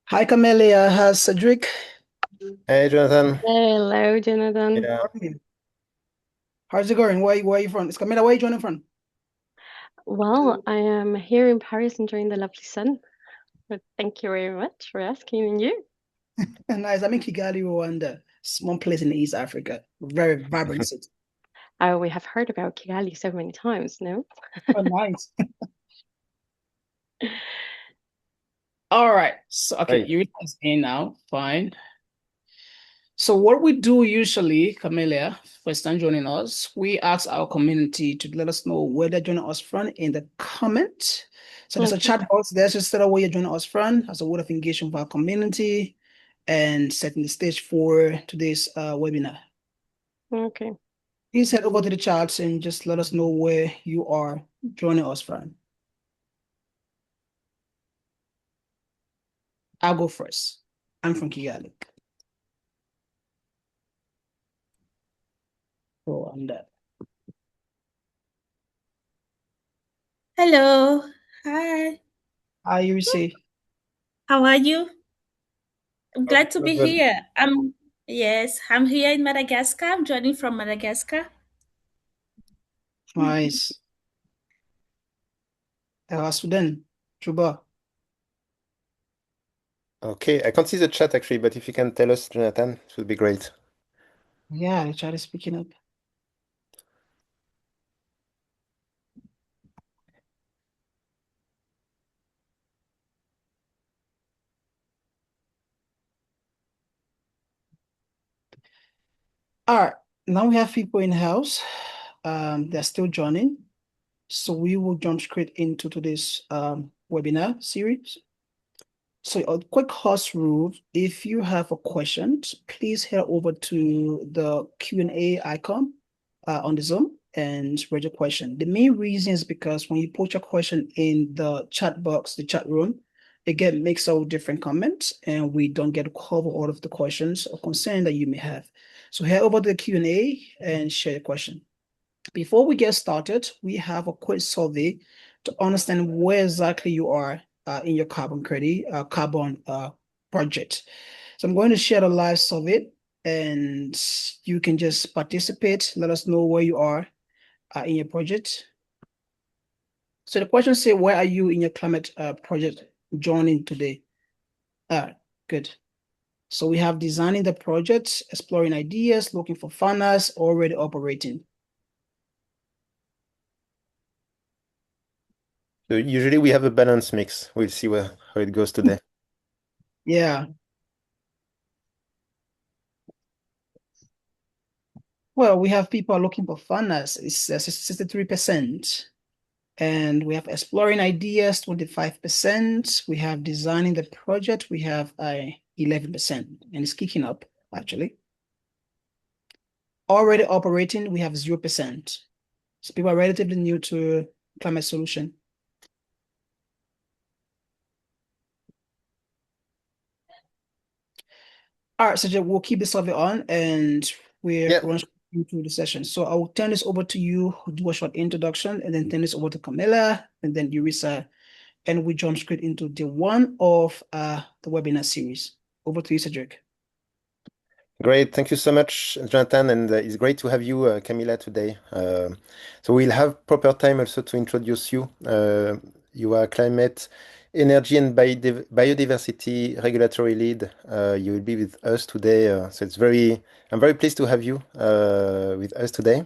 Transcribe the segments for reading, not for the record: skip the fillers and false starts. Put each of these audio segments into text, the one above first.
Hi, Camelia. How's Cedric? Hey, Jonathan. Hello, Jonathan. Yeah. How are you? How's it going? Where are you from? It's Camila. Where are you joining from? Well, I am here in Paris enjoying the lovely sun. But thank you very much for asking. And you? Nice. I'm in Kigali, Rwanda. Small place in East Africa. Very vibrant city. We have heard about Kigali so many times, no? Oh, nice. All right. So, okay, Hi. you guys in now. Fine. So, what we do usually, Camelia, first time joining us, we ask our community to let us know where they're joining us from in the comment. So, there's a Okay. chat box there. Just tell where you're joining us from as a word of engagement for our community and setting the stage for today's webinar. Okay. Please head over to the charts and just let us know where you are joining us from. I'll go first. I'm from Kigali. So I'm there. Hello. Hi. Hi, you say, How are you? I'm Good, glad to good, be good. here. I'm here in Madagascar. I'm joining from Madagascar. nice. Sudan, Juba. Okay, I can't see the chat actually, but if you can tell us, Jonathan, it would be great. Yeah, I tried speaking up. All right, now we have people in the house. They're still joining. So we will jump straight into today's webinar series. So a quick house rule, if you have a question, please head over to the Q&A icon on the Zoom and read your question. The main reason is because when you put your question in the chat box, the chat room, it get mixed up with different comments and we don't get to cover all of the questions or concern that you may have. So head over to the Q&A and share your question. Before we get started, we have a quick survey to understand where exactly you are in your carbon project. So I'm going to share the live survey and you can just participate. Let us know where you are in your project. So the question say, where are you in your climate project joining today? Good. So we have designing the project, exploring ideas, looking for funders, already operating. So usually we have a balanced mix. We'll see how it goes today. Yeah. Well, we have people looking for funders, it's 63%. And we have exploring ideas, 25%. We have designing the project, we have 11%, and it's kicking up, actually. Already operating, we have 0%. So people are relatively new to climate solution. All right, so we'll keep the survey on and we're Yeah, going into the session. So I'll turn this over to you, do a short introduction, and then turn this over to Camilla, and then Eureka, and we jump straight into day one of the webinar series. Over to you, Cedric. great. Thank you so much, Jonathan, and it's great to have you, Camila, today. So we'll have proper time also to introduce you. You are climate, energy, and biodiversity regulatory lead. You will be with us today. So I'm very pleased to have you with us today.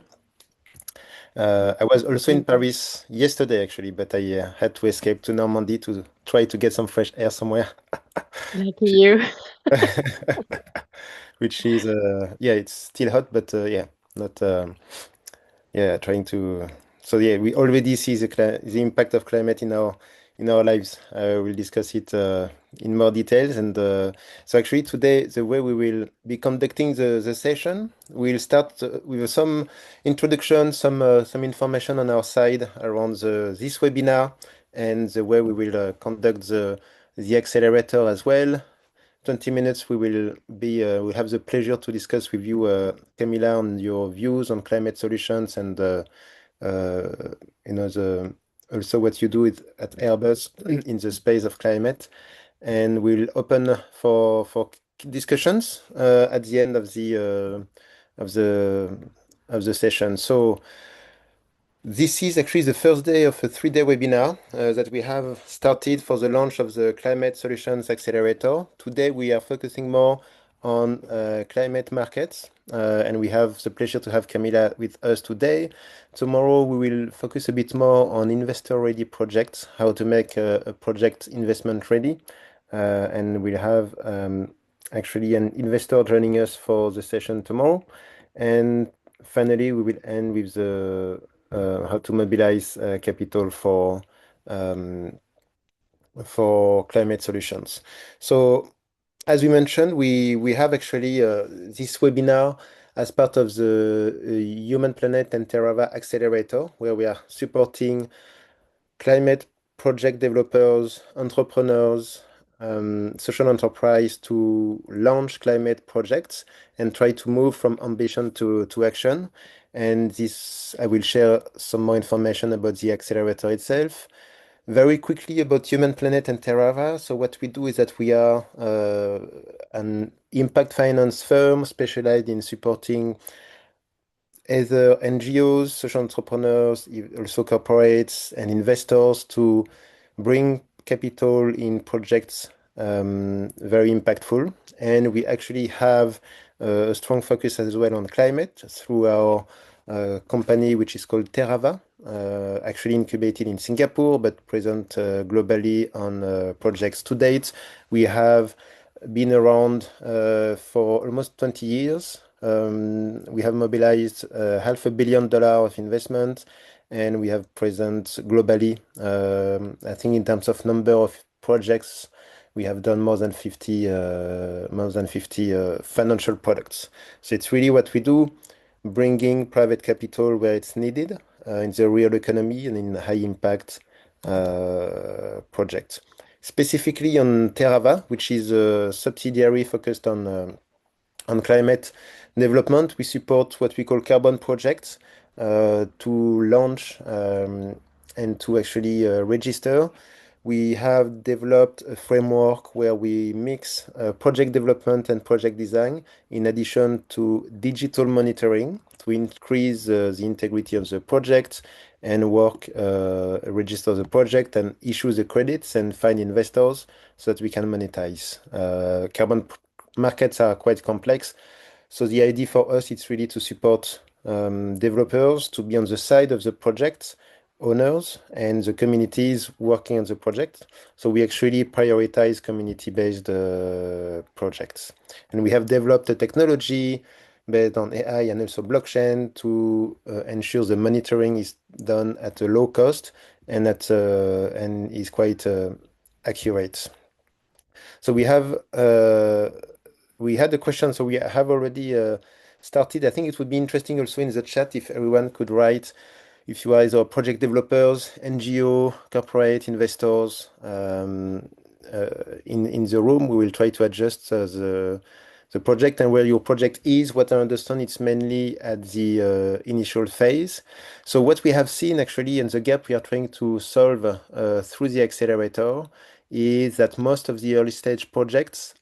I was also in Paris yesterday, actually, but I had to escape to Normandy to try to get some fresh air somewhere. Lucky you. Which is, yeah, it's still hot, but yeah, not, yeah, trying to. So yeah, we already see the impact of climate in our lives. We'll discuss it in more details. And so actually today, the way we will be conducting the session, we'll start with some introduction, some information on our side around this webinar and the way we will conduct the accelerator as well. 20 minutes, we have the pleasure to discuss with you, Camila, on your views on climate solutions and uh, you know the also what you do at Airbus in the space of climate. and we'll open for discussions at the end of the session. So this is actually the first day of a 3-day webinar that we have started for the launch of the Climate Solutions Accelerator. Today we are focusing more on climate markets, and we have the pleasure to have Camila with us today. Tomorrow we will focus a bit more on investor-ready projects, how to make a project investment ready, and we'll have actually an investor joining us for the session tomorrow. And finally, we will end with the how to mobilize capital for climate solutions. So, as we mentioned, we have actually this webinar as part of the Human Planet and Terava Accelerator, where we are supporting climate project developers, entrepreneurs, social enterprise to launch climate projects and try to move from ambition to action. And this, I will share some more information about the accelerator itself. Very quickly about Human Planet and Terava. So what we do is that we are an impact finance firm specialized in supporting either NGOs, social entrepreneurs, also corporates and investors to bring capital in projects very impactful. And we actually have a strong focus as well on climate through our company, which is called Terava, actually incubated in Singapore, but present globally on projects to date. We have been around for almost 20 years. We have mobilized $500 million of investment, and we have present globally. I think in terms of number of projects, we have done more than 50 financial products. So it's really what we do, bringing private capital where it's needed in the real economy and in high impact projects. Specifically on Terava, which is a subsidiary focused on climate development, we support what we call carbon projects to launch and to actually register. We have developed a framework where we mix project development and project design, in addition to digital monitoring to increase the integrity of the project and register the project and issue the credits and find investors so that we can monetize. Carbon markets are quite complex. So the idea for us is really to support developers to be on the side of the project owners and the communities working on the project. So we actually prioritize community-based projects. And we have developed a technology based on AI and also blockchain to ensure the monitoring is done at a low cost and is quite accurate. So we had a question, so we have already started. I think it would be interesting also in the chat if everyone could write, if you are either project developers, NGO, corporate investors in the room, we will try to adjust the project and where your project is. What I understand, it's mainly at the initial phase. So what we have seen actually, and the gap we are trying to solve through the accelerator, is that most of the early stage projects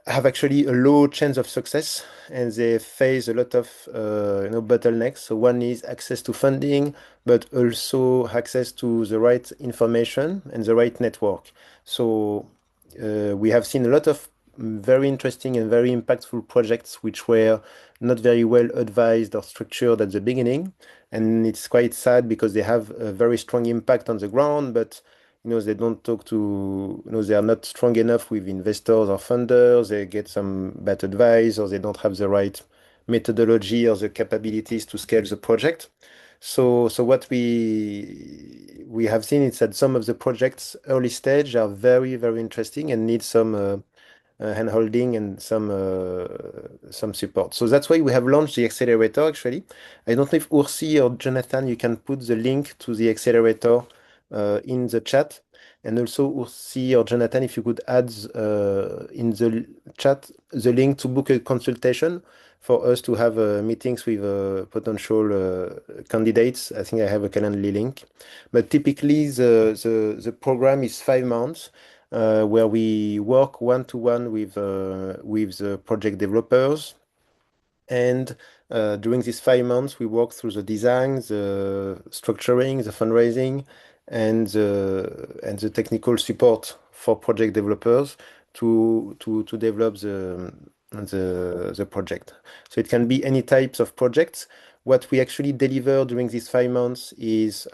have actually a low chance of success, and they face a lot of bottlenecks. So one is access to funding, but also access to the right information and the right network. So we have seen a lot of very interesting and very impactful projects which were not very well advised or structured at the beginning, and it's quite sad because they have a very strong impact on the ground, but they don't talk to, they are not strong enough with investors or funders. They get some bad advice, or they don't have the right methodology or the capabilities to scale the project. So what we have seen is that some of the projects early stage are very, very interesting and need some hand-holding and some support. So that's why we have launched the accelerator, actually. I don't know if Ursi or Jonathan, you can put the link to the accelerator in the chat. And also Ursi or Jonathan, if you could add in the chat the link to book a consultation for us to have meetings with potential candidates. I think I have a Calendly link. But typically, the program is 5 months, where we work one-to-one with the project developers. And during these 5 months, we work through the design, the structuring, the fundraising, and the technical support for project developers to develop the project. So it can be any types of projects. What we actually deliver during these 5 months is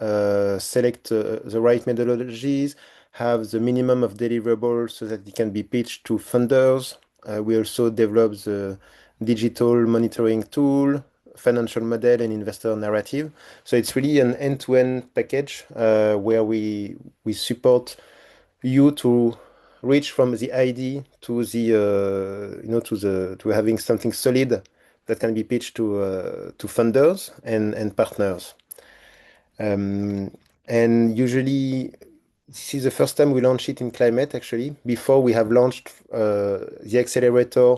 select the right methodologies, have the minimum of deliverables so that it can be pitched to funders. We also develop the digital monitoring tool, financial model, and investor narrative. So it's really an end-to-end package where we support you to reach from the idea to the to having something solid that can be pitched to funders and partners. And usually, this is the first time we launch it in climate, actually. Before, we have launched the accelerator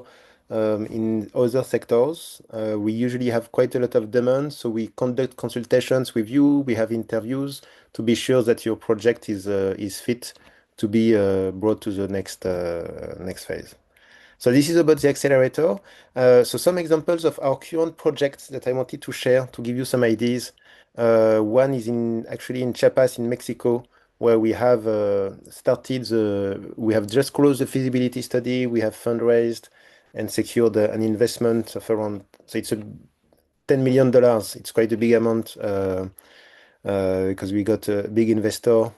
in other sectors. We usually have quite a lot of demand, so we conduct consultations with you. We have interviews to be sure that your project is fit to be brought to the next phase. So this is about the accelerator. So some examples of our current projects that I wanted to share to give you some ideas. One is actually in Chiapas in Mexico, where we have we have just closed the feasibility study, we have fundraised and secured an investment of around, so it's $10 million. It's quite a big amount because we got a big investor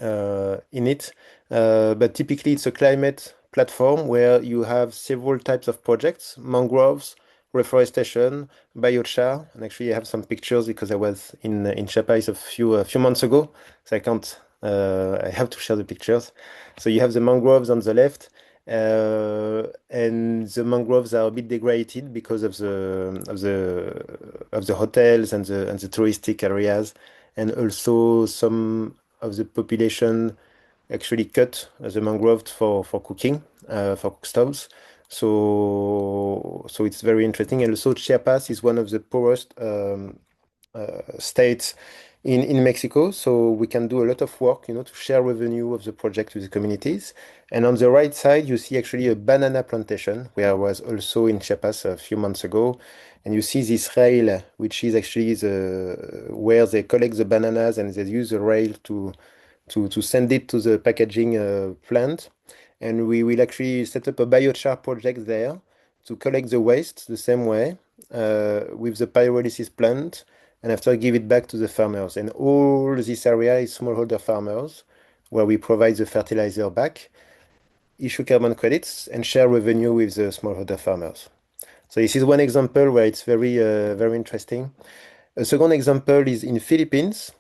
in it. But typically it's a climate platform where you have several types of projects: mangroves, reforestation, biochar. And actually I have some pictures because I was in Chiapas a few months ago, so I have to share the pictures. So you have the mangroves on the left, and the mangroves are a bit degraded because of the hotels and the touristic areas, and also some of the population actually cut the mangrove for cooking, for cook stoves. So it's very interesting. And also Chiapas is one of the poorest states in Mexico, so we can do a lot of work, to share revenue of the project with the communities. And on the right side, you see actually a banana plantation, where I was also in Chiapas a few months ago. And you see this rail, which is actually where they collect the bananas, and they use the rail to send it to the packaging plant. And we will actually set up a biochar project there to collect the waste the same way with the pyrolysis plant, and after give it back to the farmers. And all this area is smallholder farmers, where we provide the fertilizer back, issue carbon credits, and share revenue with the smallholder farmers. So this is one example where it's very interesting. A second example is in Philippines,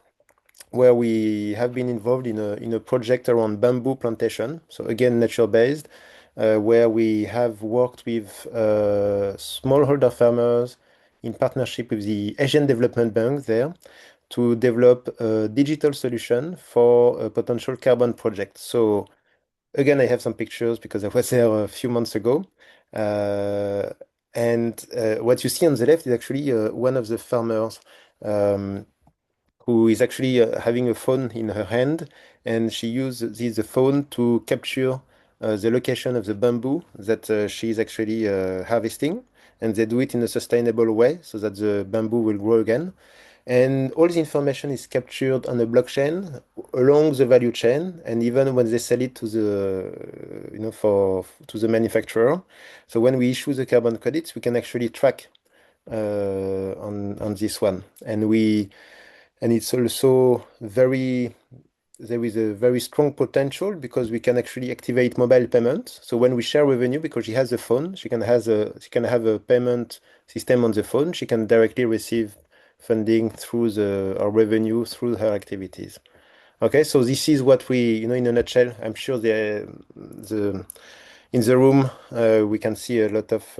where we have been involved in a project around bamboo plantation. So again, nature-based, where we have worked with smallholder farmers in partnership with the Asian Development Bank there to develop a digital solution for a potential carbon project. So again, I have some pictures because I was there a few months ago. And what you see on the left is actually one of the farmers who is actually having a phone in her hand, and she uses the phone to capture the location of the bamboo that she is actually harvesting, and they do it in a sustainable way so that the bamboo will grow again. And all the information is captured on the blockchain along the value chain, and even when they sell it to the manufacturer. So when we issue the carbon credits, we can actually track on this one, and it's also there is a very strong potential because we can actually activate mobile payments. So when we share revenue, because she has a phone, she can have a payment system on the phone. She can directly receive funding through our revenue through her activities. Okay, so this is what we, in a nutshell. I'm sure in the room we can see a lot of.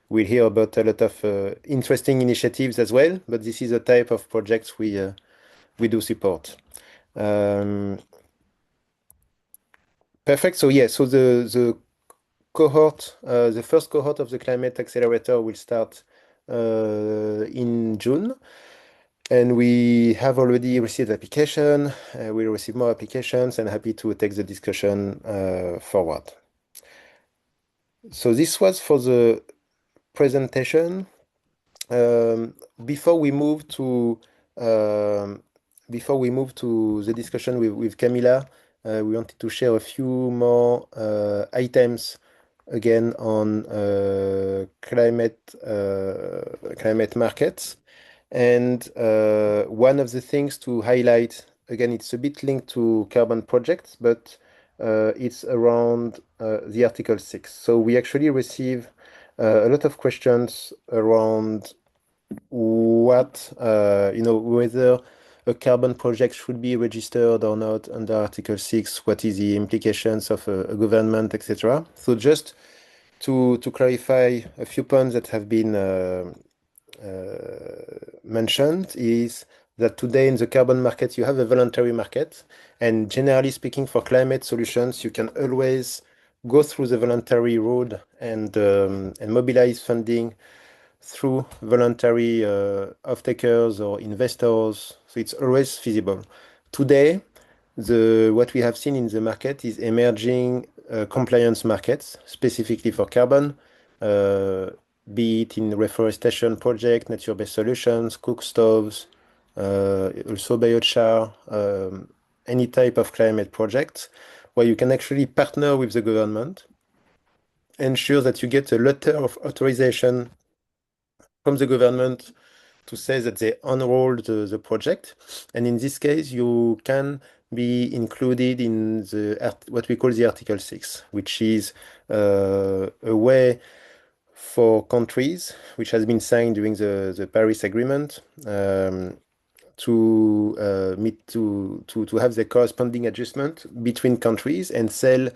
We'll hear about a lot of interesting initiatives as well, but this is a type of projects we do support. Perfect. So yeah, so the cohort, the first cohort of the Climate Accelerator will start in June. And we have already received application. We'll receive more applications and happy to take the discussion forward. So this was for the presentation. Before we move to the discussion with Camilla, we wanted to share a few more items again on climate markets. And one of the things to highlight, again, it's a bit linked to carbon projects, but it's around the Article 6. So we actually receive a lot of questions around what, whether a carbon project should be registered or not under Article 6, what is the implications of a government, etc. So just to clarify a few points that have been mentioned is that today in the carbon market, you have a voluntary market. And generally speaking, for climate solutions, you can always go through the voluntary road and mobilize funding through voluntary off-takers or investors. So it's always feasible. Today, what we have seen in the market is emerging compliance markets, specifically for carbon, be it in reforestation project, nature-based solutions, cook stoves, also biochar, any type of climate project, where you can actually partner with the government, ensure that you get a letter of authorization from the government to say that they enrolled the project. And in this case, you can be included in what we call the Article 6, which is a way for countries, which has been signed during the Paris Agreement, to have the corresponding adjustment between countries and sell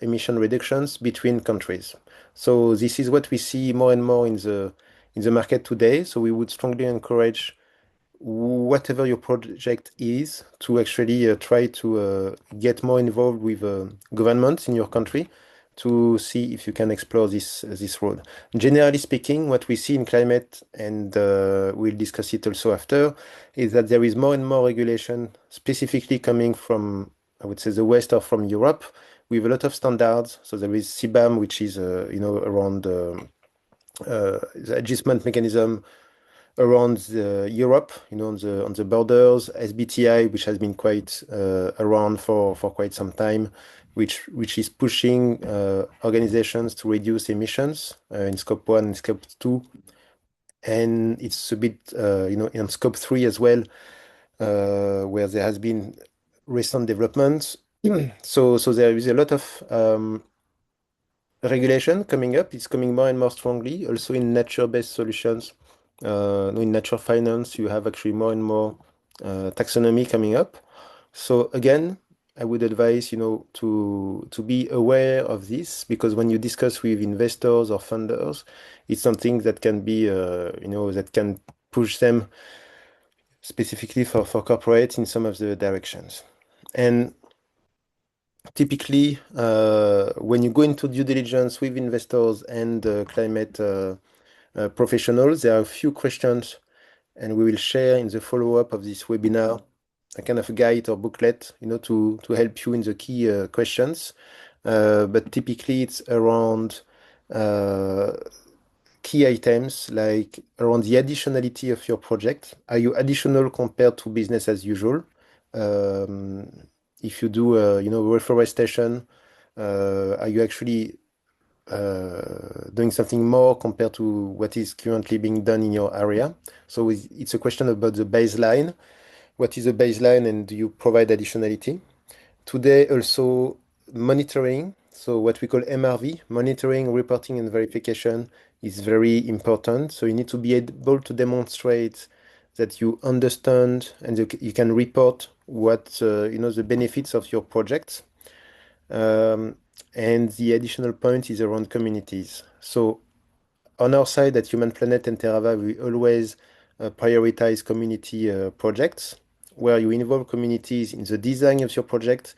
emission reductions between countries. So this is what we see more and more in the market today. So we would strongly encourage whatever your project is to actually try to get more involved with governments in your country to see if you can explore this road. Generally speaking, what we see in climate, and we'll discuss it also after, is that there is more and more regulation, specifically coming from, I would say, the West or from Europe, with a lot of standards. So there is CBAM, which is around the adjustment mechanism around Europe, on the borders, SBTi, which has been quite around for quite some time, which is pushing organizations to reduce emissions in Scope 1 and Scope 2. And it's a bit, in Scope 3 as well, where there has been recent developments. So there is a lot of regulation coming up. It's coming more and more strongly, also in nature-based solutions. In nature finance, you have actually more and more taxonomy coming up. So again, I would advise, to be aware of this, because when you discuss with investors or funders, it's something that can be, that can push them specifically for corporate in some of the directions. And typically, when you go into due diligence with investors and climate professionals, there are a few questions, and we will share in the follow-up of this webinar a kind of guide or booklet, to help you in the key questions. But typically, it's around key items like around the additionality of your project. Are you additional compared to business as usual? If you do, reforestation, are you actually doing something more compared to what is currently being done in your area? So it's a question about the baseline. What is the baseline, and do you provide additionality? Today, also monitoring. So what we call MRV, monitoring, reporting, and verification, is very important. So you need to be able to demonstrate that you understand and you can report what, the benefits of your project. And the additional point is around communities. So on our side at Human Planet and Terrava, we always prioritize community projects, where you involve communities in the design of your project,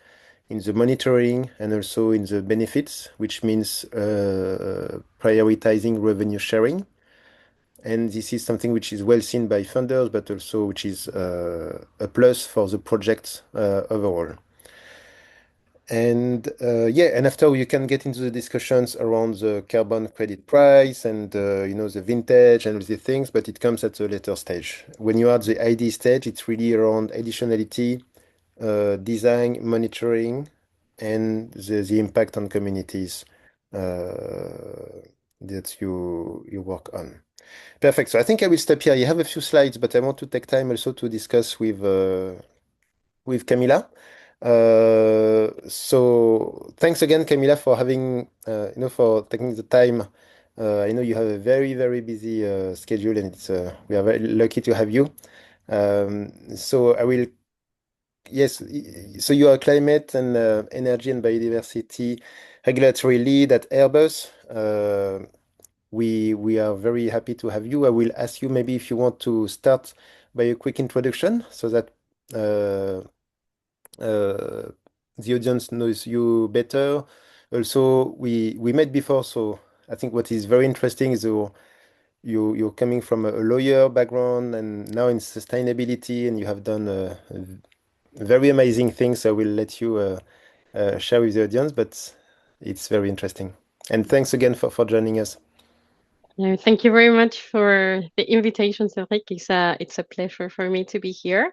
in the monitoring and also in the benefits, which means prioritizing revenue sharing. And this is something which is well seen by funders, but also which is a plus for the project overall. And and after you can get into the discussions around the carbon credit price and the vintage and the things, but it comes at a later stage. When you are at the ID stage, it's really around additionality, design, monitoring, and the impact on communities that you work on. Perfect. So I think I will stop here. You have a few slides, but I want to take time also to discuss with Camilla. So thanks again, Camilla, for having for taking the time. I know you have a very, very busy schedule, and we are very lucky to have you. So I will. Yes, so you are climate and energy and biodiversity regulatory lead at Airbus. We are very happy to have you. I will ask you maybe if you want to start by a quick introduction so that the audience knows you better. Also, we met before, so I think what is very interesting is you're coming from a lawyer background and now in sustainability, and you have done very amazing things. I will let you share with the audience, but it's very interesting. And thanks again for joining us. No, thank you very much for the invitation, Cedric. It's a pleasure for me to be here.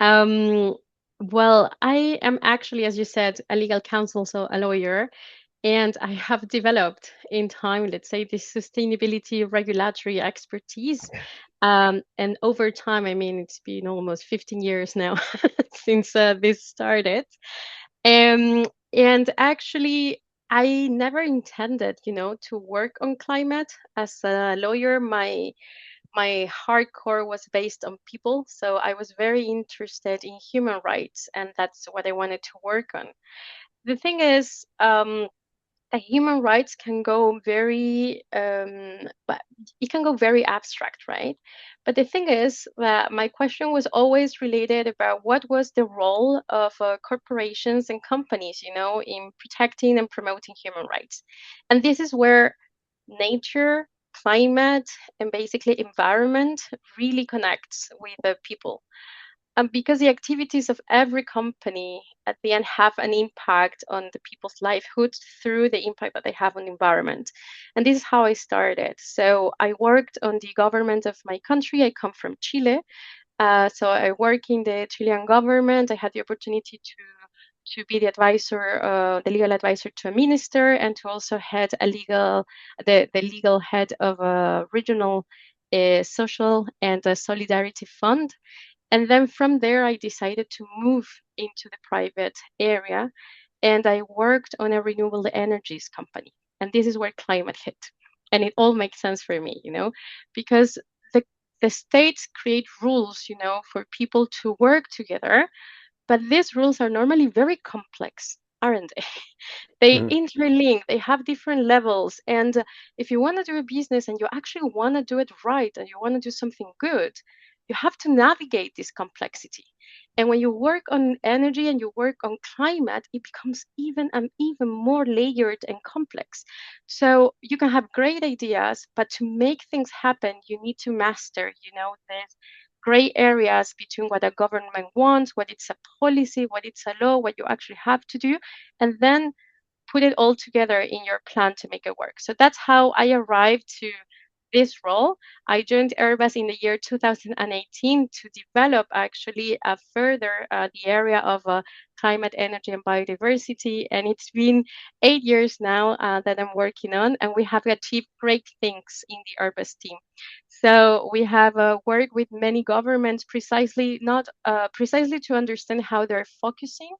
Well, I am actually, as you said, a legal counsel, so a lawyer, and I have developed in time, let's say, this sustainability regulatory expertise. And over time, I mean, it's been almost 15 years now since this started. And actually, I never intended, to work on climate. As a lawyer, my hardcore was based on people. So I was very interested in human rights, and that's what I wanted to work on. The thing is, human rights can go but it can go very abstract, right? But the thing is that my question was always related about what was the role of corporations and companies, in protecting and promoting human rights. And this is where nature, climate, and basically environment really connects with the people. Because the activities of every company at the end have an impact on the people's livelihoods through the impact that they have on the environment. And this is how I started. So I worked on the government of my country. I come from Chile. So I work in the Chilean government. I had the opportunity to be the advisor, the legal advisor to a minister, and to also head the legal head of a regional social and solidarity fund. And then from there, I decided to move into the private area, and I worked on a renewable energies company. And this is where climate hit. And it all makes sense for me, because the states create rules, for people to work together. But these rules are normally very complex, aren't they? They interlink, they have different levels. And if you want to do a business and you actually want to do it right and you want to do something good, you have to navigate this complexity. And when you work on energy and you work on climate, it becomes even more layered and complex. So you can have great ideas, but to make things happen, you need to master, this gray areas between what a government wants, what it's a policy, what it's a law, what you actually have to do, and then put it all together in your plan to make it work. So that's how I arrived to this role. I joined Airbus in the year 2018 to develop actually further the area of climate, energy, and biodiversity. And it's been 8 years now that I'm working on, and we have achieved great things in the Airbus team. So we have worked with many governments not precisely to understand how they're focusing,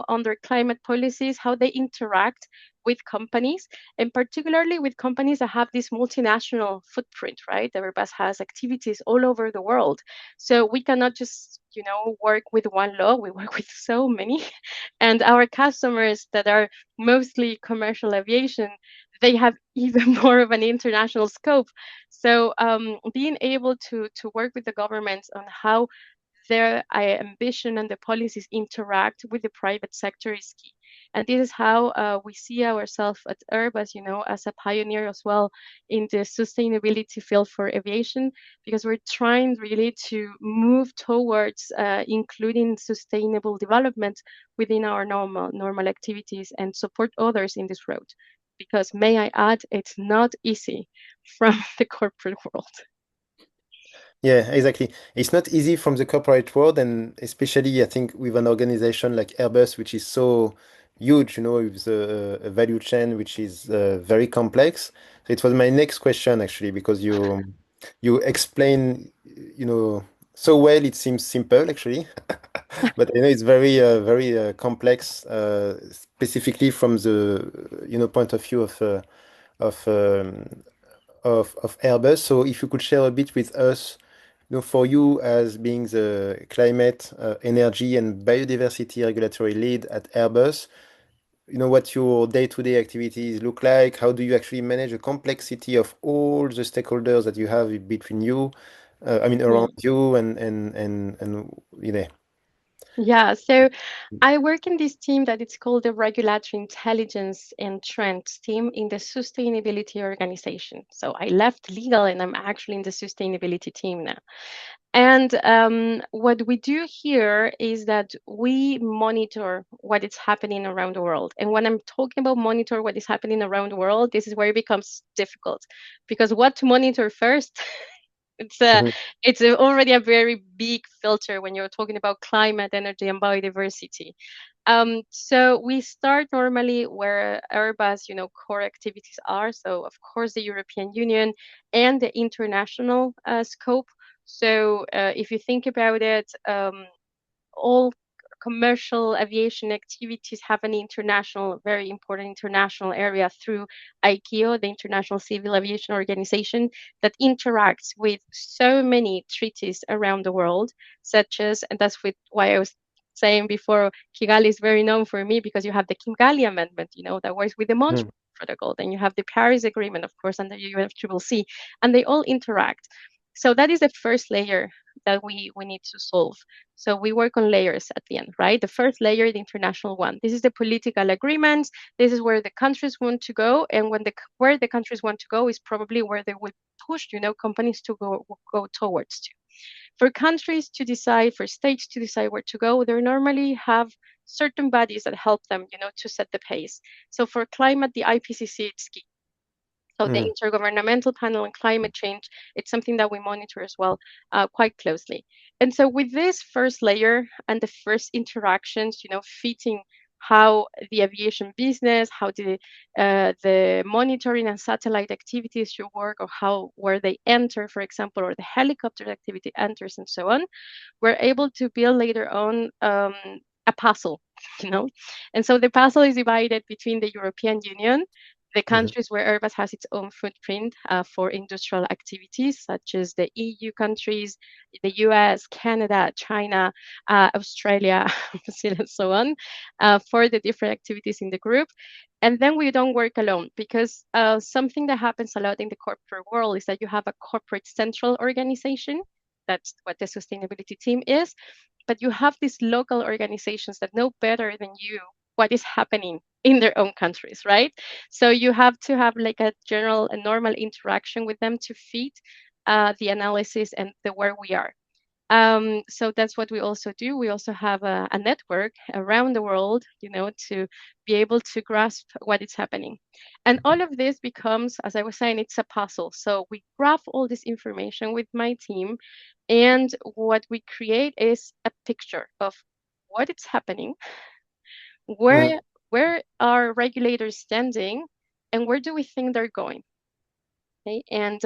on their climate policies, how they interact with companies, and particularly with companies that have this multinational footprint, right? Airbus has activities all over the world. So we cannot just, work with one law, we work with so many. And our customers that are mostly commercial aviation, they have even more of an international scope. So being able to work with the governments on how their ambition and the policies interact with the private sector is key. And this is how we see ourselves at Airbus, as a pioneer as well in the sustainability field for aviation, because we're trying really to move towards including sustainable development within our normal activities and support others in this road. Because may I add, it's not easy from the corporate world. Yeah, exactly. It's not easy from the corporate world, and especially I think with an organization like Airbus, which is so huge, with a value chain which is very complex. So it was my next question actually, because you explain, so well. It seems simple actually, but it's very complex, specifically from the point of view of um, of Airbus. So if you could share a bit with us, for you as being the climate, energy, and biodiversity regulatory lead at Airbus, what your day-to-day activities look like. How do you actually manage the complexity of all the stakeholders that you have between you, around you, and. Yeah, so I work in this team that it's called the Regulatory Intelligence and Trends team in the Sustainability Organization. So I left legal and I'm actually in the sustainability team now. And what we do here is that we monitor what is happening around the world. And when I'm talking about monitor what is happening around the world, this is where it becomes difficult, because what to monitor first? It's already a very big filter when you're talking about climate, energy, and biodiversity. So we start normally where Airbus, core activities are. So of course the European Union and the international scope. So if you think about it, all commercial aviation activities have an international, very important international area through ICAO, the International Civil Aviation Organization, that interacts with so many treaties around the world, such as, and that's why I was saying before, Kigali is very known for me, because you have the Kigali Amendment, that works with the Montreal Protocol. Then you have the Paris Agreement, of course, and the UNFCCC, and they all interact. So that is the first layer that we need to solve. So we work on layers at the end, right? The first layer, the international one. This is the political agreements. This is where the countries want to go, and where the countries want to go is probably where they will push, companies to go towards to. For countries to decide, for states to decide where to go, they normally have certain bodies that help them, to set the pace. So for climate, the IPCC is key. So the Intergovernmental Panel on Climate Change, it's something that we monitor as well quite closely. And so with this first layer and the first interactions, fitting how the aviation business, how the monitoring and satellite activities should work, or where they enter, for example, or the helicopter activity enters, and so on, we're able to build later on a puzzle, And so the puzzle is divided between the European Union, the countries where Airbus has its own footprint for industrial activities, such as the EU countries, the US, Canada, China, Australia, Brazil, and so on, for the different activities in the group. And then we don't work alone, because something that happens a lot in the corporate world is that you have a corporate central organization. That's what the sustainability team is. But you have these local organizations that know better than you what is happening in their own countries, right? So you have to have like a normal interaction with them to feed the analysis and where we are. So that's what we also do. We also have a network around the world, to be able to grasp what is happening. And all of this becomes, as I was saying, it's a puzzle. So we graph all this information with my team, and what we create is a picture of what is happening, where are regulators standing, and where do we think they're going? Okay, and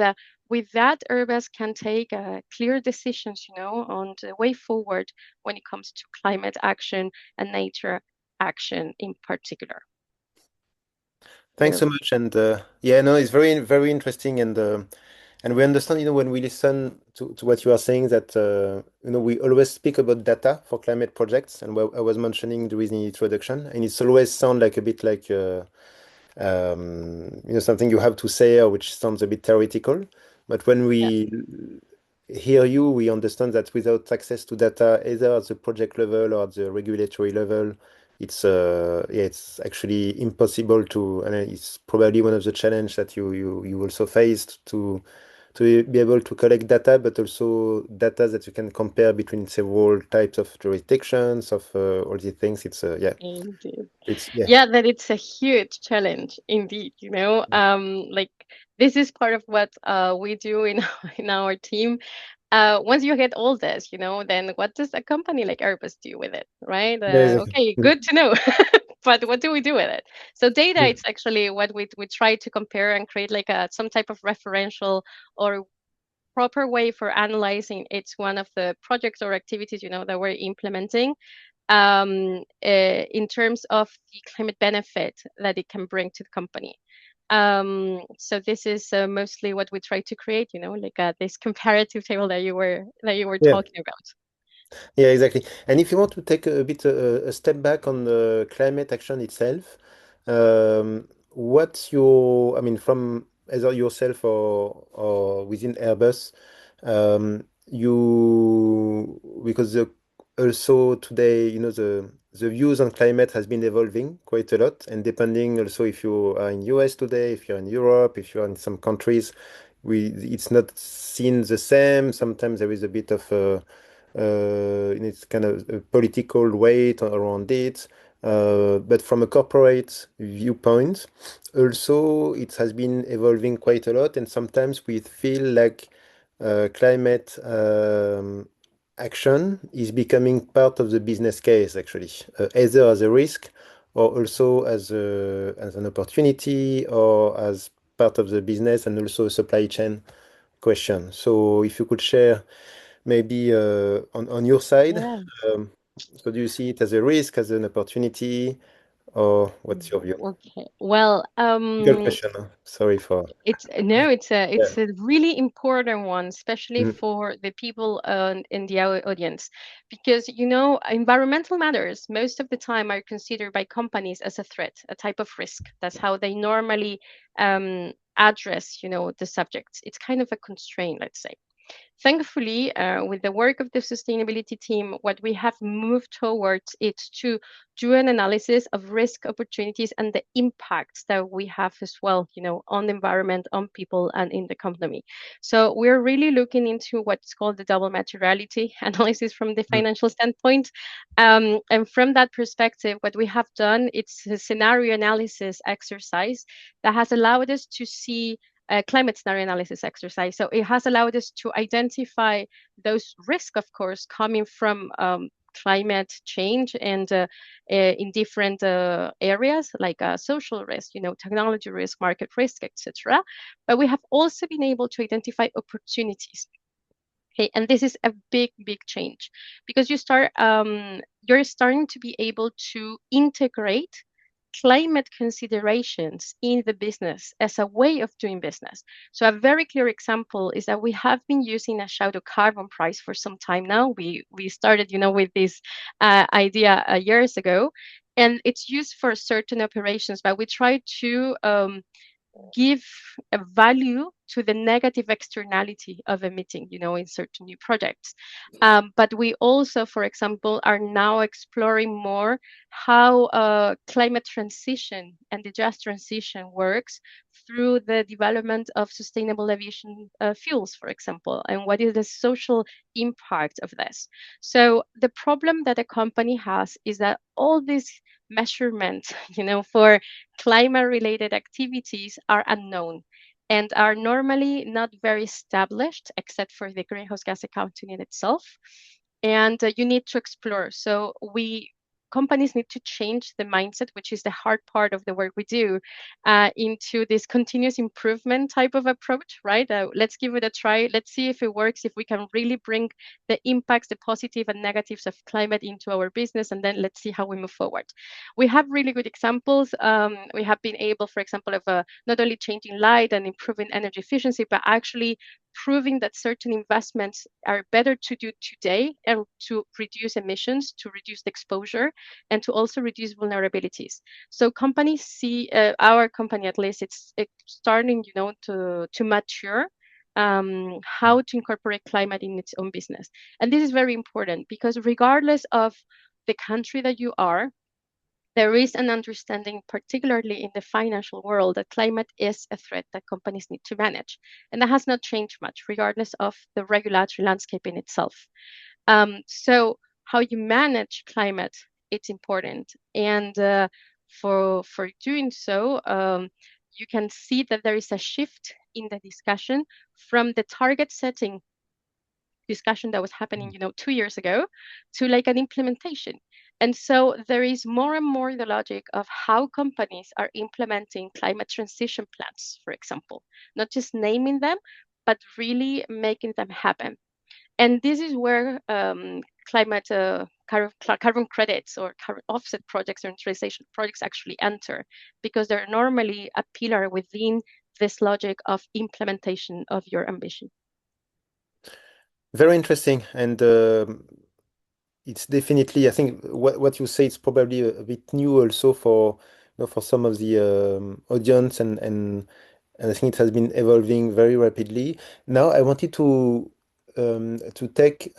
with that, Airbus can take clear decisions, on the way forward when it comes to climate action and nature action in particular. Thanks so much, and it's very very interesting, and we understand, when we listen to what you are saying, that we always speak about data for climate projects, and I was mentioning during the introduction, and it's always sound like a bit like something you have to say, or which sounds a bit theoretical. But when we hear you, we understand that without access to data, either at the project level or at the regulatory level, it's actually impossible to, and it's probably one of the challenge that you also faced to be able to collect data, but also data that you can compare between several types of jurisdictions of all these things. Indeed. It's yeah. Yeah, that it's a huge challenge indeed, like this is part of what we do in in our team. Once you get all this, then what does a company like Airbus do with it, right? Yeah, exactly. Okay, good to know. But what do we do with it? So data, Yeah. it's actually what we try to compare and create like some type of referential or proper way for analyzing. It's one of the projects or activities, that we're implementing in terms of the climate benefit that it can bring to the company. So this is mostly what we try to create, like this comparative table that you were Yeah. talking about. Yeah, exactly. And if you want to take a bit a step back on the climate action itself, what's your, I mean, from either yourself or within Airbus, because also today, the views on climate has been evolving quite a lot, and depending also if you are in US today, if you're in Europe, if you're in some countries, it's not seen the same. Sometimes there is a bit of it's kind of a political weight around it. But from a corporate viewpoint, also it has been evolving quite a lot, and sometimes we feel like climate action is becoming part of the business case, actually, either as a risk or also as an opportunity or as part of the business and also a supply chain question. So if you could share maybe on your side, Yeah. um, so do you see it as a risk, as an opportunity, or what's your view? Okay. Well, Good question. Huh? Sorry for. it's no, it's a Yeah. it's a really important one, especially Mm, for the people in the audience, because environmental matters most of the time are considered by companies as a threat, a type of risk. That's how they normally address, the subjects. It's kind of a constraint, let's say. Thankfully, with the work of the sustainability team, what we have moved towards is to do an analysis of risk, opportunities, and the impacts that we have as well, on the environment, on people, and in the economy. So we're really looking into what's called the double materiality analysis from the mm, financial standpoint. And from that perspective, what we have done, it's a scenario analysis exercise that has allowed us to see climate scenario analysis exercise. So it has allowed us to identify those risks, of course, coming from climate change and in different areas like social risk, technology risk, market risk, etc. But we have also been able to identify opportunities. Okay, and this is a big, big change because you're starting to be able to integrate climate considerations in the business as a way of doing business. So a very clear example is that we have been using a shadow carbon price for some time now. We started, with this idea years ago, and it's used for certain operations. But we try to give a value to the negative externality of emitting, in certain new projects. But we also, for example, are now exploring more how climate transition and the just transition works through the development of sustainable aviation fuels, for example, and what is the social impact of this. So the problem that a company has is that all these measurements, for climate related activities are unknown and are normally not very established except for the greenhouse gas accounting in itself. And you need to explore. So companies need to change the mindset, which is the hard part of the work we do, into this continuous improvement type of approach, right? Let's give it a try. Let's see if it works, if we can really bring the impacts, the positive and negatives of climate into our business, and then let's see how we move forward. We have really good examples. We have been able, for example, of not only changing light and improving energy efficiency, but actually proving that certain investments are better to do today and to reduce emissions, to reduce the exposure, and to also reduce vulnerabilities. So companies see, our company at least, it's starting, to mature how to incorporate climate in its own business. And this is very important because regardless of the country that you are, there is an understanding, particularly in the financial world, that climate is a threat that companies need to manage. And that has not changed much, regardless of the regulatory landscape in itself. So how you manage climate, it's important. And for doing so, you can see that there is a shift in the discussion from the target setting discussion that was happening 2 years ago to like an implementation. And so there is more and more the logic of how companies are implementing climate transition plans, for example, not just naming them, but really making them happen. And this is where climate carbon credits or carbon offset projects or neutralization projects actually enter, because they're normally a pillar within this logic of implementation of your ambition. Very interesting. And it's definitely, I think what you say is probably a bit new also for for some of the audience, and I think it has been evolving very rapidly. Now I wanted to deep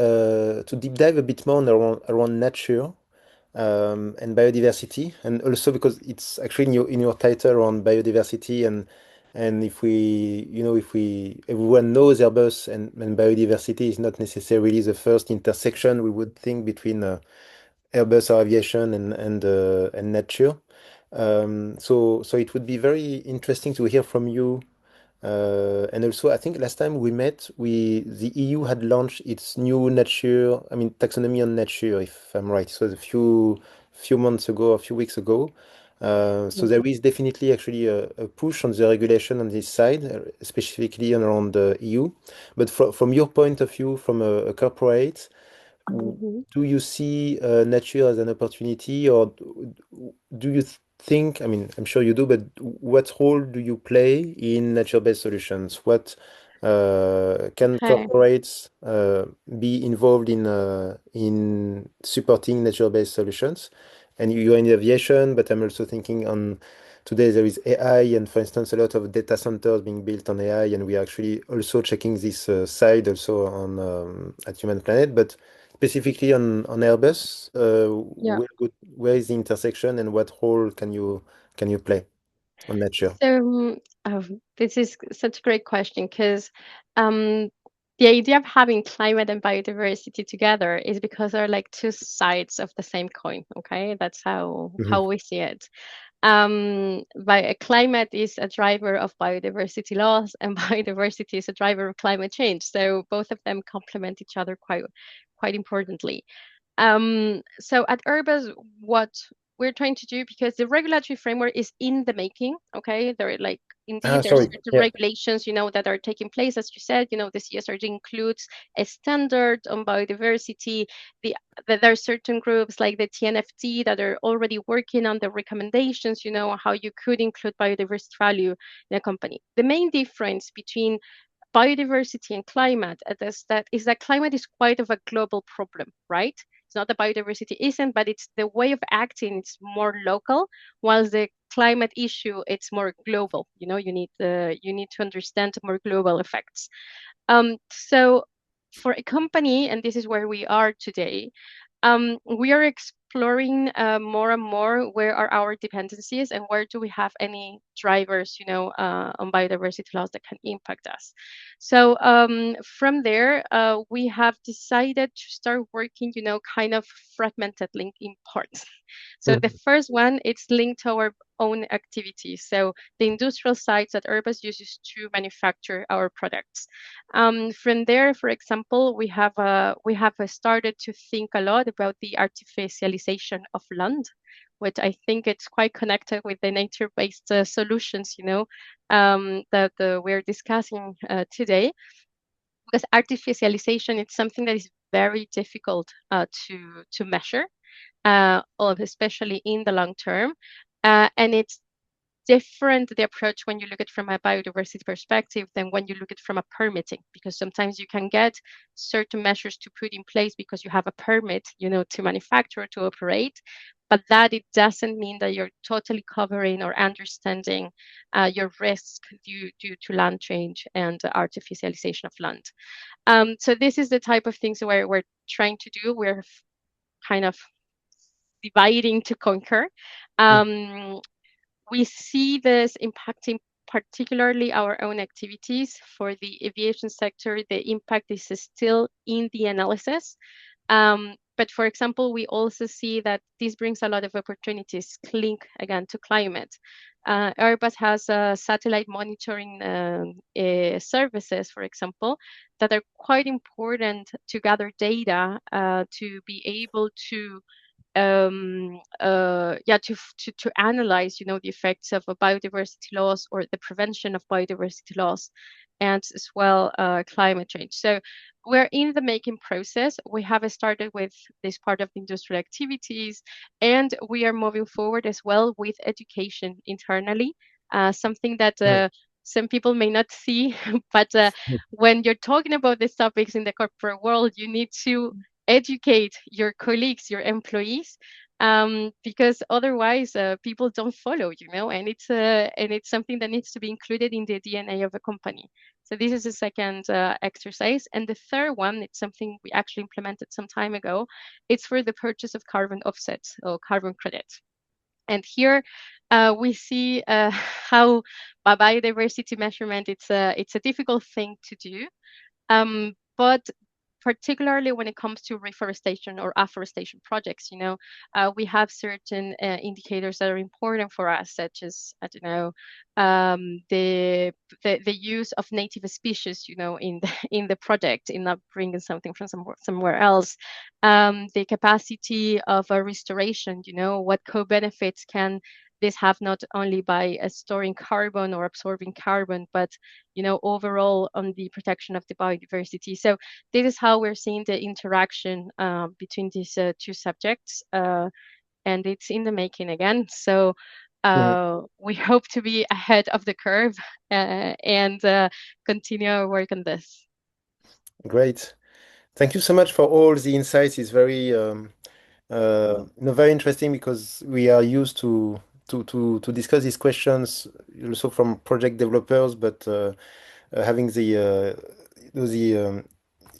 dive a bit more around nature and biodiversity, and also because it's actually in your title around biodiversity, and if we everyone knows Airbus, and biodiversity is not necessarily the first intersection we would think between Airbus or aviation and nature. So it would be very interesting to hear from you. And also, I think last time we met, the EU had launched its new nature, I mean, taxonomy on nature, if I'm right. So a few months ago, a few weeks ago. So there is definitely actually a push on the regulation on this side, specifically around the EU. But from your point of view, from a corporate, do you see nature as an opportunity, or do you think, I mean, I'm sure you do, but what role do you play in nature-based solutions? What can Okay. corporates be involved in supporting nature-based solutions? And you're in aviation, but I'm also thinking on today there is AI, and for instance, a lot of data centers being built on AI, and we are actually also checking this side also on at Human Planet, but specifically on Airbus, Yeah. where is the intersection, and what role can you play on nature? So this is such a great question because the idea of having climate and biodiversity together is because they're like two sides of the same coin. Okay, that's how we see it. Climate is a driver of biodiversity loss, and biodiversity is a driver of climate change. So both of them complement each other quite importantly. So at Airbus, what we're trying to do, because the regulatory framework is in the making, okay? There are like, indeed, there are Sorry. certain Yeah. regulations, that are taking place, as you said, the CSRD includes a standard on biodiversity. There are certain groups like the TNFD that are already working on the recommendations, how you could include biodiversity value in a company. The main difference between biodiversity and climate is that climate is quite of a global problem, right? It's not that biodiversity isn't, but it's the way of acting, it's more local, whilst the climate issue, it's more global. You need to understand more global effects. So for a company, and this is where we are today, we are exploring more and more where are our dependencies and where do we have any drivers, on biodiversity loss that can impact us. So from there, we have decided to start working, kind of fragmented linking parts. So the first one, it's linked to our own activities. So the industrial sites that Airbus uses to manufacture our products. From there, for example, we have started to think a lot about the artificialization of land, which I think it's quite connected with the nature-based solutions, that we're discussing today. Because artificialization, it's something that is very difficult to measure, especially in the long term, and it's different, the approach, when you look at it from a biodiversity perspective than when you look at it from a permitting, because sometimes you can get certain measures to put in place because you have a permit, to manufacture, to operate. but that it doesn't mean that you're totally covering or understanding your risk due to land change and artificialization of land. So this is the type of things where we're trying to do. We're kind of dividing to conquer. We see this impacting particularly our own activities. For the aviation sector, the impact is still in the analysis. But for example, we also see that this brings a lot of opportunities linked again to climate. Airbus has satellite monitoring services, for example, that are quite important to gather data to be able to to analyze, the effects of a biodiversity loss or the prevention of biodiversity loss, and as well climate change. So we're in the making process. We have started with this part of the industrial activities, and we are moving forward as well with education internally, something that some people may not see, but when you're talking about these topics in the corporate world, you need to educate your colleagues, your employees, because otherwise people don't follow, and it's something that needs to be included in the DNA of a company. So this is the second exercise. And the third one, it's something we actually implemented some time ago. It's for the purchase of carbon offsets or carbon credits. And here we see how biodiversity measurement, it's a difficult thing to do. But particularly when it comes to reforestation or afforestation projects, we have certain indicators that are important for us, such as, I don't know, the use of native species, in the project, in not bringing something from somewhere else, the capacity of a restoration, what co-benefits can this have, not only by storing carbon or absorbing carbon, but overall on the protection of the biodiversity. So this is how we're seeing the interaction between these two subjects, and it's in the making again. So we hope to be ahead of the curve and continue our work on this. Great. Thank you so much for all the insights. It's very very interesting, because we are used to discuss these questions also from project developers, but having the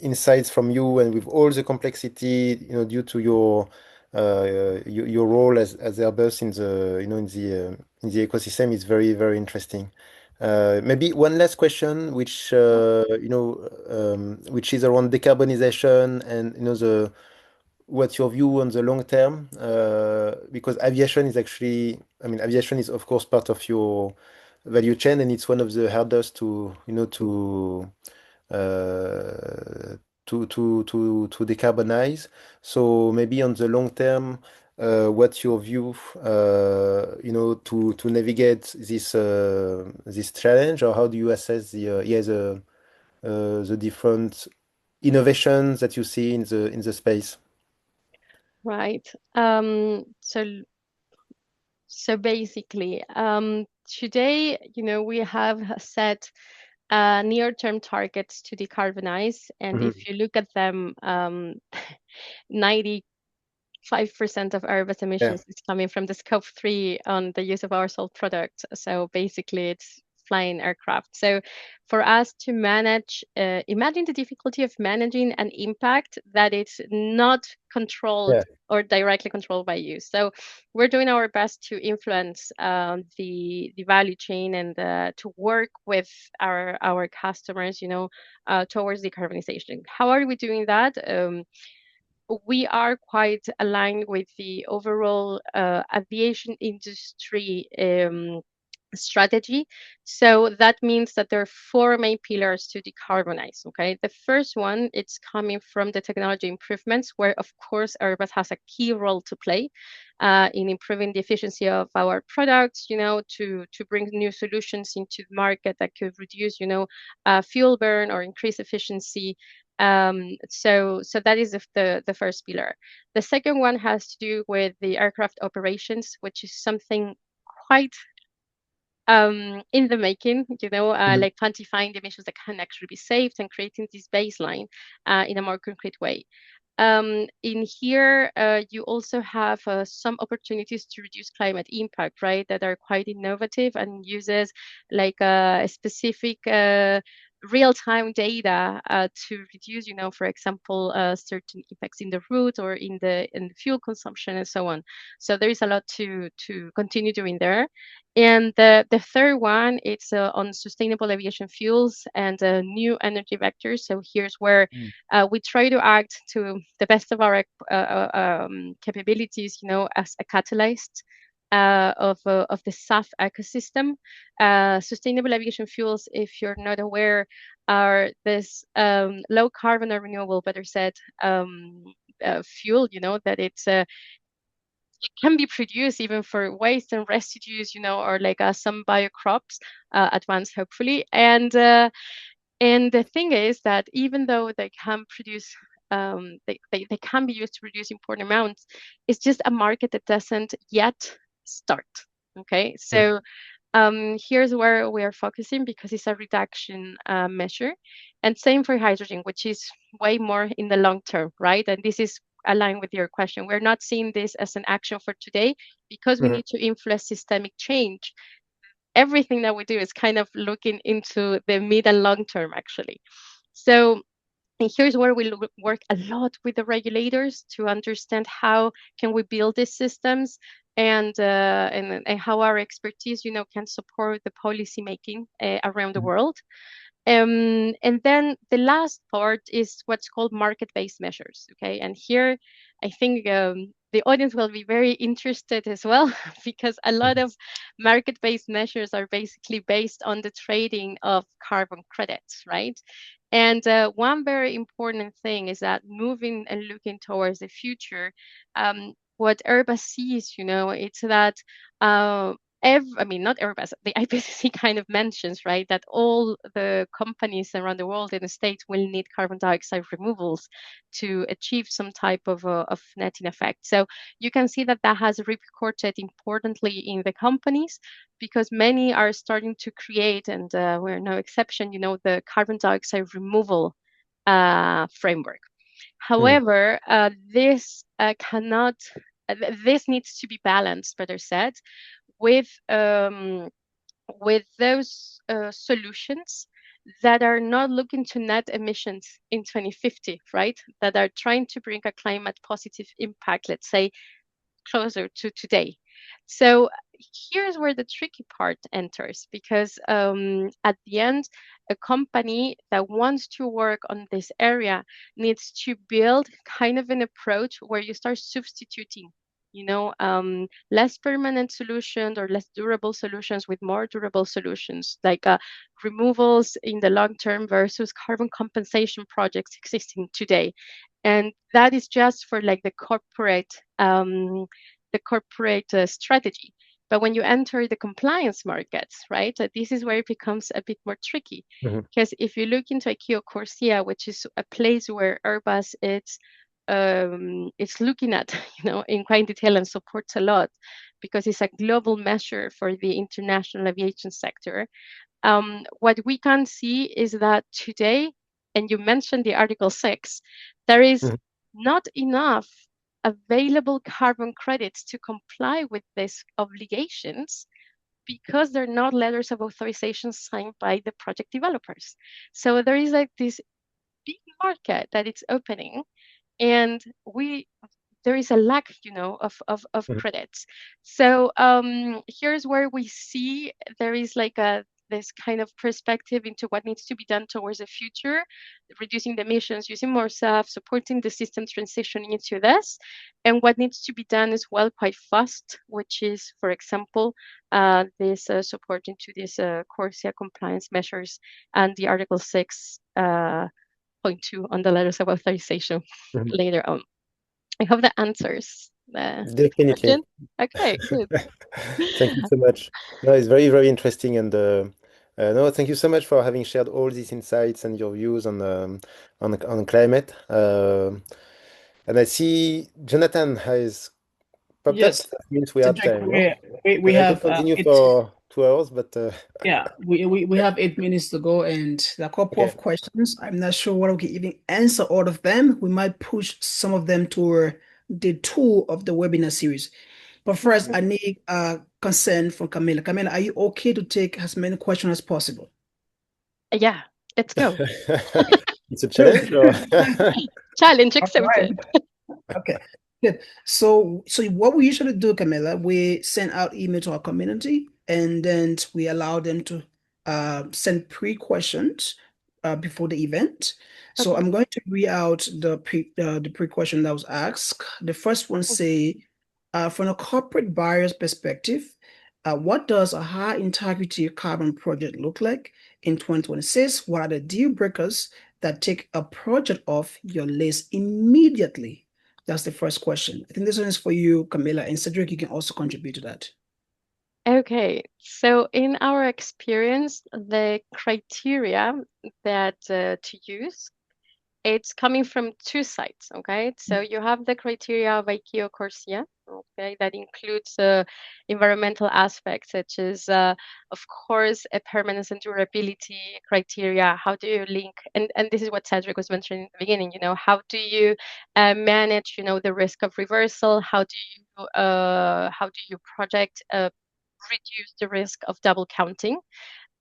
insights from you, and with all the complexity, due to your role as Airbus in the in the ecosystem, is very, very interesting. Maybe one last question, which which is around decarbonization, and what's your view on the long term? Because aviation is actually, I mean, aviation is of course part of your value chain, and it's one of the hardest uh, to decarbonize. So maybe on the long term, what's your view, to navigate this challenge, or how do you assess the different innovations that you see in the space? Right. So basically, today, we have set near-term targets to decarbonize, and if you look at them, 95% of Airbus emissions is coming from the scope 3 on the use of our sold product. So basically, it's flying aircraft. So for us to manage, imagine the difficulty of managing an impact that is not controlled or directly controlled by you. So we're doing our best to influence the value chain, and to work with our customers, towards decarbonization. How are we doing that? We are quite aligned with the overall aviation industry strategy. So that means that there are four main pillars to decarbonize. Okay, the first one, it's coming from the technology improvements, where of course Airbus has a key role to play in improving the efficiency of our products, to bring new solutions into the market that could reduce, fuel burn or increase efficiency. So that is the first pillar. The second one has to do with the aircraft operations, which is something quite in the making, like quantifying the emissions that can actually be saved and creating this baseline in a more concrete way. In here, you also have some opportunities to reduce climate impact, right? That are quite innovative and uses like a specific real-time data to reduce, for example, certain effects in the route or in the fuel consumption and so on. So there is a lot to continue doing there. And the third one, it's on sustainable aviation fuels and new energy vectors. So here's where we try to act to the best of our capabilities, as a catalyst of the SAF ecosystem. Sustainable aviation fuels, if you're not aware, are this low carbon or renewable, better said, fuel, that it can be produced even for waste and residues, or like some biocrops advanced, hopefully. And the thing is that even though they can produce, they can be used to reduce important amounts, it's just a market that doesn't yet start. Okay, so here's where we are focusing because it's a reduction measure, and same for hydrogen, which is way more in the long term, right? And this is aligned with your question. We're not seeing this as an action for today because we need to influence systemic change. Everything that we do is kind of looking into the mid and long term, actually. So, and here's where we work a lot with the regulators to understand how can we build these systems and how our expertise, can support the policy making around the world. And then the last part is what's called market-based measures. Okay, and here I think the audience will be very interested as well because a lot of market-based measures are basically based on the trading of carbon credits, right? And one very important thing is that moving and looking towards the future, what Airbus sees, it's that not Airbus, the IPCC kind of mentions, right, that all the companies around the world in the States will need carbon dioxide removals to achieve some type of netting effect. So you can see that has repercussed importantly in the companies because many are starting to create, and we're no exception, the carbon dioxide removal framework. However, this cannot, this needs to be balanced, better said, with those solutions that are not looking to net emissions in 2050, right? That are trying to bring a climate positive impact, let's say, closer to today. So here's where the tricky part enters, because at the end, a company that wants to work on this area needs to build kind of an approach where you start substituting less permanent solutions or less durable solutions with more durable solutions, like removals in the long term versus carbon compensation projects existing today. And that is just for like the corporate strategy. But when you enter the compliance markets, right, this is where it becomes a bit more tricky. Because if you look into ICAO CORSIA, which is a place where Airbus it's looking at, in quite detail and supports a lot because it's a global measure for the international aviation sector. What we can see is that today, and you mentioned the Article 6, there is not enough available carbon credits to comply with these obligations because they're not letters of authorization signed by the project developers. So there is like this big market that it's opening, and there is a lack, of credits. So here's where we see there is like this kind of perspective into what needs to be done towards the future, reducing the emissions, using more SAF, supporting the system transitioning into this. And what needs to be done as well quite fast, which is, for example, this support into these CORSIA compliance measures and the Article 6.2 on the letters of authorization later on. I hope that answers the question. Okay, good. Thank you so much. No, it's very, very interesting, and no, thank you so much for having shared all these insights and your views on climate. And I see Jonathan has popped Yes. up. That means we have time. We have continue for 2 hours, but Yeah, we have 8 minutes to go, and a couple okay. of questions. I'm not sure whether we can even answer all of them. We might push some of them to the two of the webinar series. But first, I need consent from Camilla. Camilla, are you okay to take as many questions as possible? Yeah, let's go. It's a challenge, or Challenge All right. accepted. Okay, good. So what we usually do, Camilla, we send out email to our community, and then we allow them to send pre-questions before the event. So Okay. I'm going to read out the pre-question that was asked. The first one say, from a corporate buyer's perspective, what does a high integrity carbon project look like in 2026? What are the deal breakers that take a project off your list immediately? That's the first question. I think this one is for you, Camilla, and Cedric, you can also contribute to that. Okay, so in our experience, the criteria that to use, it's coming from two sides, okay? So you have the criteria of IKEA Corsia, okay, that includes environmental aspects such as, of course, a permanence and durability criteria. How do you link, and this is what Cedric was mentioning in the beginning, how do you manage, the risk of reversal? How do you project reduce the risk of double counting?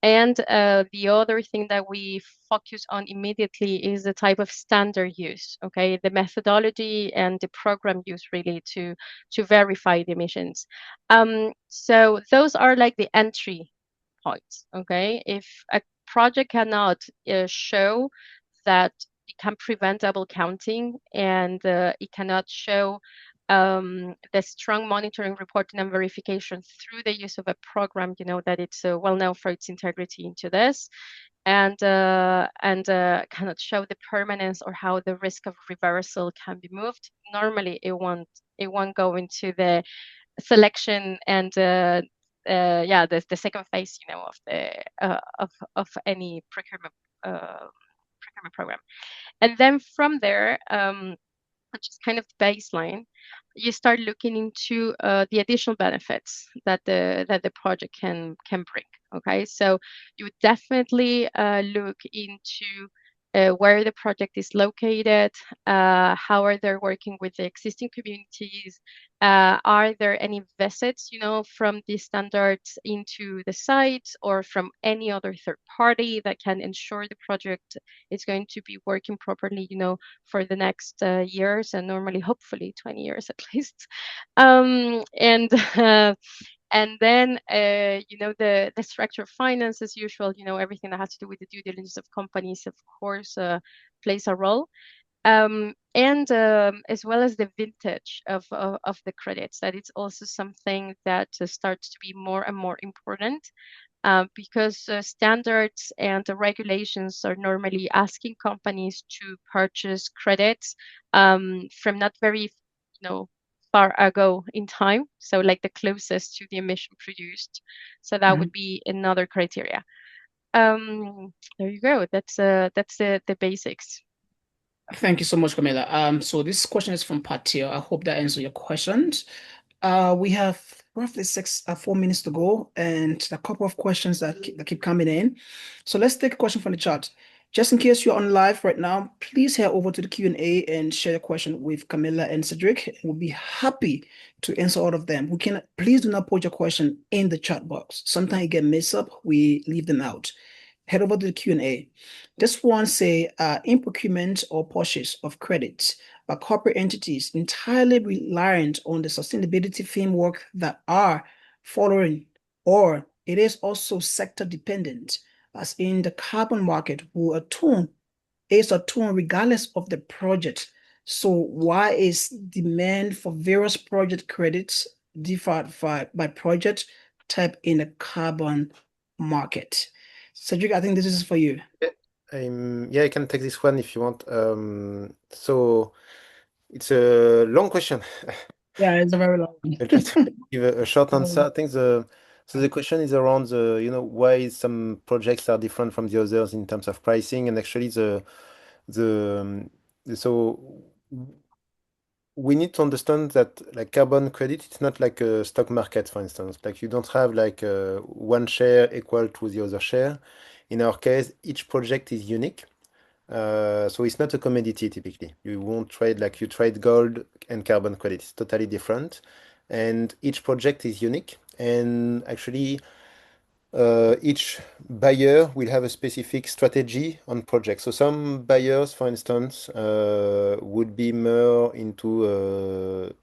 And the other thing that we focus on immediately is the type of standard use, okay, the methodology and the program use really to verify the emissions. So those are like the entry points, okay? If a project cannot show that it can prevent double counting, and it cannot show the strong monitoring, reporting, and verification through the use of a program, that it's well known for its integrity into this, and cannot show the permanence or how the risk of reversal can be moved. Normally, it won't go into the selection and the second phase, of the of any procurement program. And then from there, which is kind of the baseline, you start looking into the additional benefits that the project can bring. Okay, so you would definitely look into where the project is located, how are they working with the existing communities, are there any visits, from the standards into the site or from any other third party that can ensure the project is going to be working properly, for the next years, and normally, hopefully, 20 years at least. And and then, the structure of finance as usual, everything that has to do with the due diligence of companies, of course, plays a role. And as well as the vintage of the credits, that it's also something that starts to be more and more important, because standards and the regulations are normally asking companies to purchase credits from not very, far ago in time, so like the closest to the emission produced. So that would be another criteria. There you go. That's the basics. Thank you so much, Camilla. So this question is from Patil. I hope that answers your questions. We have roughly 4 minutes to go, and a couple of questions that keep coming in. So let's take a question from the chat. Just in case you're on live right now, please head over to the Q&A and share your question with Camilla and Cedric. We'll be happy to answer all of them. Please do not put your question in the chat box. Sometimes it get mixed up. We leave them out. Head over to the Q&A. This one say, in procurement or purchase of credits by corporate entities entirely reliant on the sustainability framework that are following, or it is also sector dependent, as in the carbon market is attuned regardless of the project. So why is demand for various project credits differed by project type in the carbon market? Cedric, I think this is for you. Yeah, I can take this one if you want. So it's a long question. Yeah, it's a very long one. I'll try to give a short answer. I think the question is around why some projects are different from the others in terms of pricing, and actually the so we need to understand that like carbon credit, it's not like a stock market, for instance. Like you don't have like one share equal to the other share. In our case, each project is unique. So it's not a commodity typically. You won't trade like you trade gold and carbon credit. It's totally different. And each project is unique. And actually, each buyer will have a specific strategy on projects. So some buyers, for instance, would be more into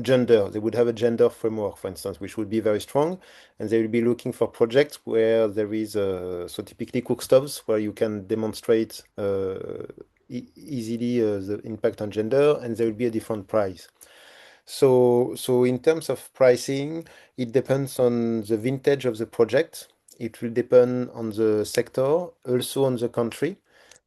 gender. They would have a gender framework, for instance, which would be very strong, and they will be looking for projects where there is so typically cook stoves where you can demonstrate easily the impact on gender, and there will be a different price. So in terms of pricing, it depends on the vintage of the project. It will depend on the sector, also on the country,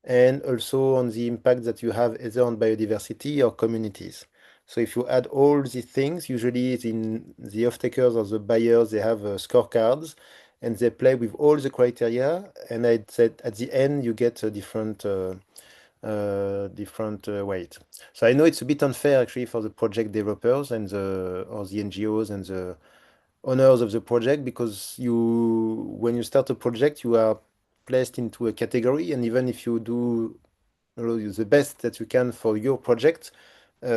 and also on the impact that you have either on biodiversity or communities. So if you add all these things, usually the off-takers or the buyers, they have scorecards and they play with all the criteria. And I said at the end, you get a different weight. So I know it's a bit unfair actually for the project developers and the NGOs and the owners of the project because when you start a project, you are placed into a category, and even if you do the best that you can for your project, you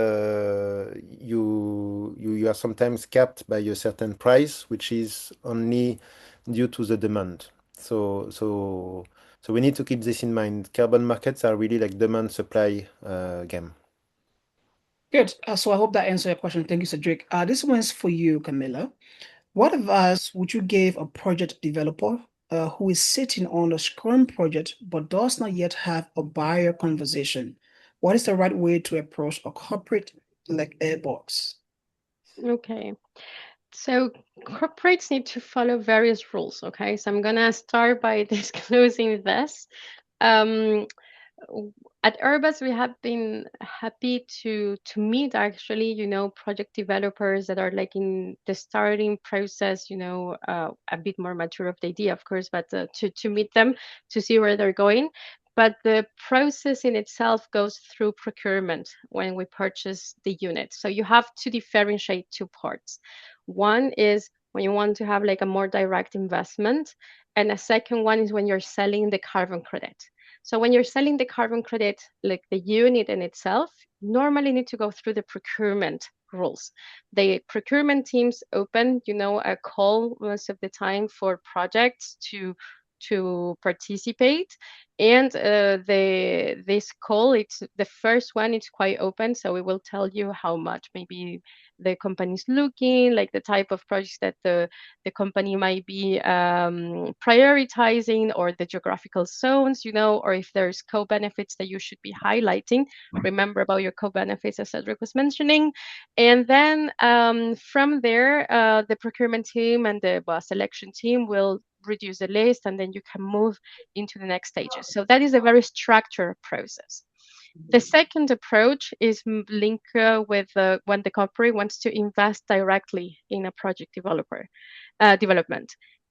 are sometimes capped by a certain price, which is only due to the demand. So we need to keep this in mind. Carbon markets are really like demand supply game. Good. So I hope that answered your question. Thank you, Cedric. This one's for you, Camilla. What advice would you give a project developer who is sitting on a Scrum project but does not yet have a buyer conversation? What is the right way to approach a corporate like Airbox? Okay. So corporates need to follow various rules. Okay. So I'm gonna start by disclosing this. Um, at Airbus, we have been happy to meet actually, project developers that are like in the starting process, a bit more mature of the idea, of course, but to meet them to see where they're going. But the process in itself goes through procurement when we purchase the unit. So you have to differentiate two parts. One is when you want to have like a more direct investment, and a second one is when you're selling the carbon credit. So when you're selling the carbon credit, like the unit in itself, normally need to go through the procurement rules. The procurement teams open, a call most of the time for projects to participate, and this call, it's the first one, it's quite open, so we will tell you how much maybe the company is looking, like the type of projects that the company might be prioritizing, or the geographical zones, or if there's co-benefits that you should be highlighting. Remember about your co-benefits, as Cedric was mentioning. And then from there, the procurement team and the selection team will reduce the list, and then you can move into the next stages. So that is a very structured process. The second approach is linked with when the corporate wants to invest directly in a project development.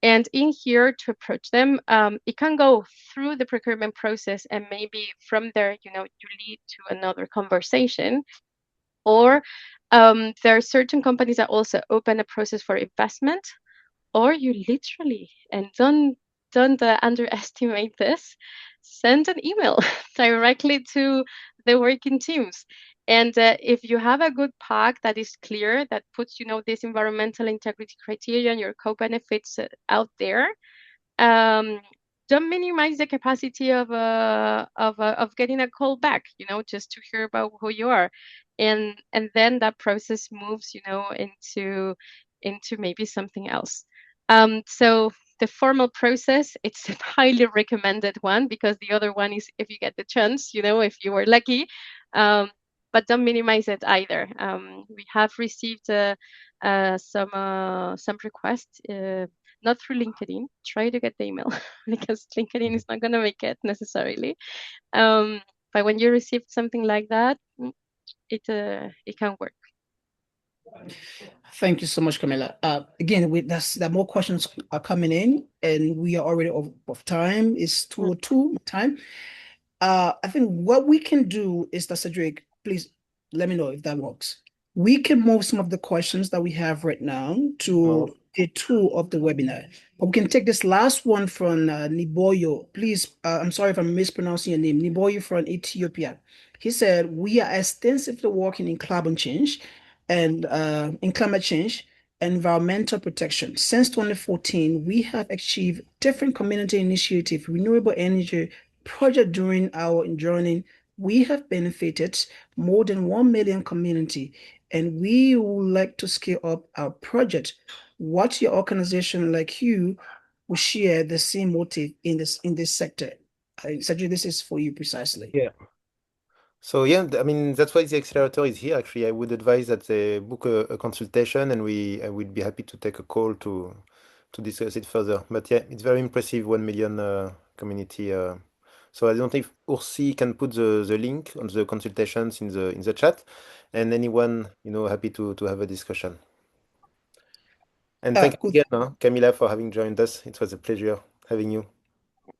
And in here, to approach them, it can go through the procurement process, and maybe from there, you lead to another conversation. Or there are certain companies that also open a process for investment, or you literally, and don't underestimate this, send an email directly to the working teams. And if you have a good pack that is clear, that puts this environmental integrity criteria and your co-benefits out there, don't minimize the capacity of getting a call back, just to hear about who you are, and then that process moves into maybe something else. So the formal process, it's a highly recommended one, because the other one is if you get the chance, if you were lucky, but don't minimize it either. We have received some requests, not through LinkedIn. Try to get the email because LinkedIn is not going to make it necessarily. But when you receive something like that, it can work. Thank you so much, Camilla. Again, there more questions are coming in, and we are already of time. It's 2:02 time. I think what we can do is that, Cedric, please let me know if that works. We can move some of the questions that we have right now to day 2 of the webinar. But we can take this last one from Niboyo. Please, I'm sorry if I'm mispronouncing your name. Niboyo from Ethiopia. He said, we are extensively working in climate change and environmental protection. Since 2014, we have achieved different community initiative, renewable energy project during our journey. We have benefited more than 1 million community, and we would like to scale up our project. What your organization like you will share the same motive in this sector? Sergio, this is for you precisely. Yeah. So yeah, I mean that's why the accelerator is here. Actually, I would advise that they book a consultation, and I would be happy to take a call to discuss it further. But yeah, it's very impressive, 1 million community. So I don't think Ursi can put the link on the consultations in the chat, and anyone happy to have a discussion. And thank you Good. again, Camila, for having joined us. It was a pleasure having you.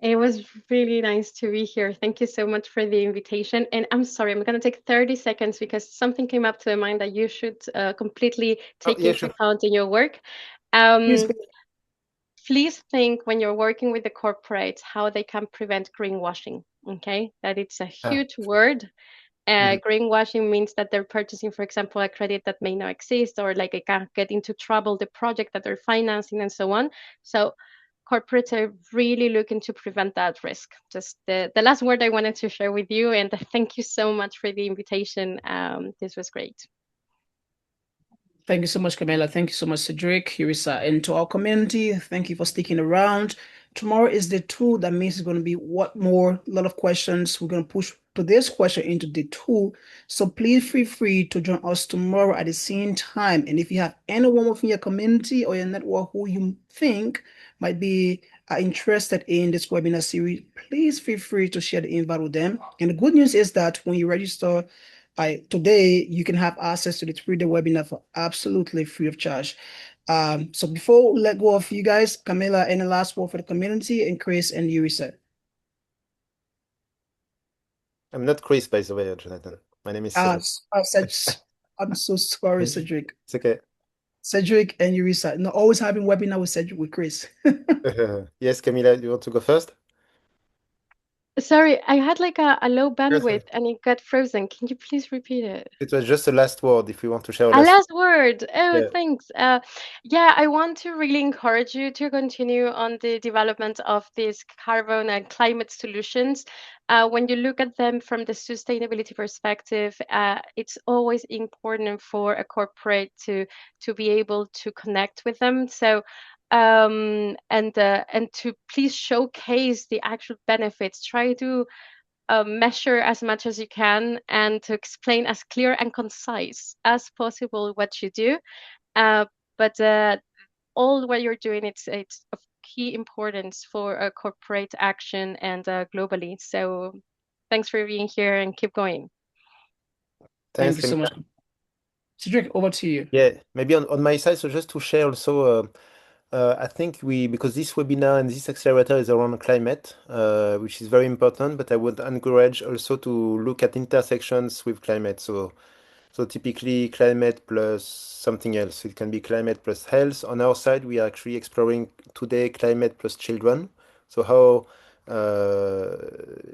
It was really nice to be here. Thank you so much for the invitation. And I'm sorry, I'm going to take 30 seconds because something came up to my mind that you should completely take into account in your work. Please think when you're working with the corporates how they can prevent greenwashing. Okay, that it's a huge word. Greenwashing means that they're purchasing, for example, a credit that may not exist, or like it can get into trouble the project that they're financing and so on. So corporates are really looking to prevent that risk. Just the last word I wanted to share with you, and thank you so much for the invitation. This was great. Thank you so much, Camila. Thank you so much, Cedric, Yurisa, and to our community. Thank you for sticking around. Tomorrow is day 2. That means it's going to be what more? A lot of questions. We're going to push today's question into day 2. So please feel free to join us tomorrow at the same time. And if you have anyone within your community or your network who you think might be interested in this webinar series, please feel free to share the invite with them. And the good news is that when you register, today you can have access to the 3-day webinar for absolutely free of charge. So before we let go of you guys, Camila, any last word for the community, and Chris and Yurisa? I'm not Chris, by the way, Jonathan. My name is Cedric. I'm so sorry, Cedric. It's okay. Cedric and Yurisa. No, always having webinar with Cedric with Chris. Yes, Camila, you want to go first? Sorry, I had like a low bandwidth and it got frozen. Can you please repeat it? It was just the last word, if you want to share a last word. Oh, yeah. Thanks. Yeah, I want to really encourage you to continue on the development of these carbon and climate solutions. When you look at them from the sustainability perspective, it's always important for a corporate to be able to connect with them. So and to please showcase the actual benefits. Try to measure as much as you can and to explain as clear and concise as possible what you do. But all what you're doing, it's of key importance for a corporate action and globally. So thanks for being here and keep going. Thank you so much. Cedric, over to you. Yeah, maybe on my side, so just to share also, I think because this webinar and this accelerator is around climate, which is very important, but I would encourage also to look at intersections with climate. So typically climate plus something else. It can be climate plus health. On our side, we are actually exploring today climate plus children. So how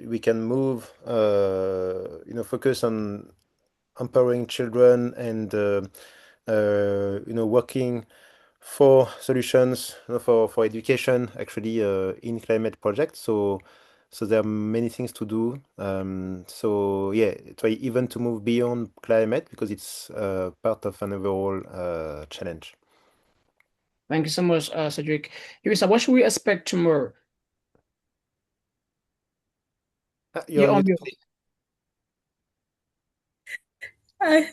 we can move, focus on empowering children and working for solutions for education actually in climate projects. So there are many things to do. So yeah, try even to move beyond climate because it's part of an overall challenge. Thank you so much, Cedric. Yurisa, what should we expect tomorrow? You're on mute.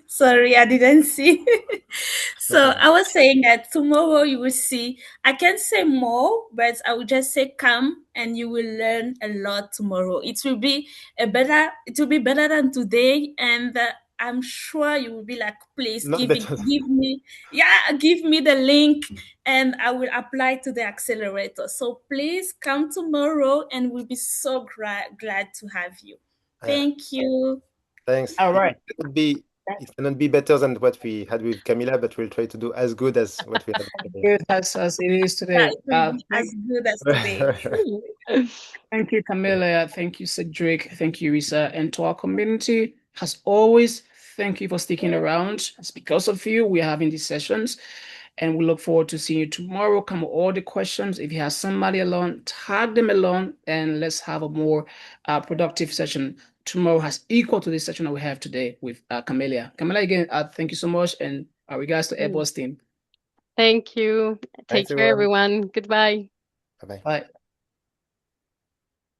Sorry, I didn't see. So I was saying that tomorrow you will see. I can't say more, but I will just say come and you will learn a lot tomorrow. It will be better than today, and I'm sure you will be like, please give me the link, and I will apply to the accelerator. So please come tomorrow, and we'll be so glad to have you. Thank you. Thanks. All right. It would be it cannot be better than what we had with Camilla, but we'll try to do as good as what we had with Camilla. Good as it is Yeah, today. it will be as good as today. Thank you, Camilla. Thank you, Cedric. Thank you, Risa. And to our community, as always, thank you for sticking around. It's because of you we're having these sessions. And we look forward to seeing you tomorrow. Come with all the questions. If you have somebody along, tag them along, and let's have a more productive session. Tomorrow has equal to this session that we have today with Camilla. Camilla, again, thank you so much. And our regards to Airbus team. Thank you. Take Thanks, care, everyone. everyone. Goodbye. Bye-bye. Bye.